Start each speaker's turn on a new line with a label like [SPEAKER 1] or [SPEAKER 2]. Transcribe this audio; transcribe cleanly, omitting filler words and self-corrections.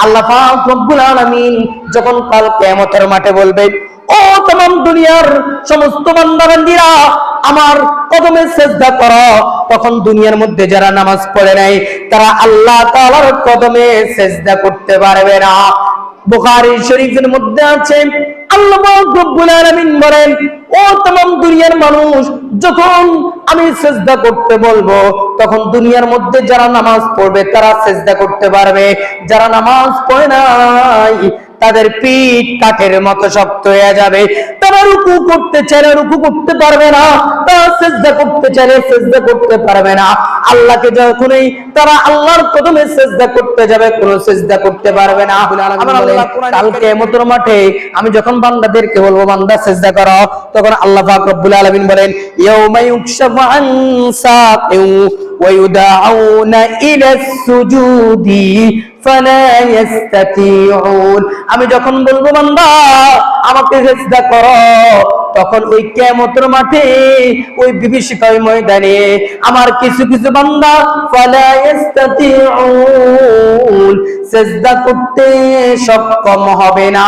[SPEAKER 1] আল্লাহ পাক রব্বুল আলামিন যখন কাল কিয়ামতের মাঠে বলবে, ও तमाम দুনিয়ার সমস্ত বান্দা বান্দীরা আমার কদমে সিজদা করো, তখন দুনিয়ার মধ্যে যারা নামাজ পড়ে নাই তারা আল্লাহ তাআলার কদমে সিজদা করতে পারবে না। বুখারী শরীফের মধ্যে আছে, আল্লাহ পাক রব্বুল আলামিন বলেন, ও तमाम দুনিয়ার মানুষ, যখন আমি সিজদা করতে বলবো তখন দুনিয়ার মধ্যে যারা নামাজ পড়বে তারা সিজদা করতে পারবে, যারা নামাজ পড়ে নাই তাদের পিঠ কাঠের মতো শক্ত হয়ে যাবে, তারা রুকু করতে চাইলে রুকু করতে পারবে না, তারা সিজদা করতে চাইলে সিজদা করতে পারবে না। আল্লাহকে যখনই তারা আল্লাহর কদমে সিজদা করতে যাবে কোনো সিজদা করতে পারবে না। কাল কিয়ামতের মাঠে আমি যখন বান্দাদেরকে বলবো বান্দা সিজদা করো, তখন আল্লাহ পাক রব্বুল আলামিন বলেন, ইয়াউমা ইউকশাফু আন সাকিন ওয়া ইউদাউনা ইলাস সুজুদি ফালা ইস্তাতিউন। আমি যখন বলবো বান্দা আমাকে সিজদা করো, তখন ওই কিয়ামতের মাঠে ওই বিভীষিকাময় ময়দানে আমার কিছু কিছু বান্দা ফালা ইস্তাতিউন সিজদা করতে সক্ষম হবে না।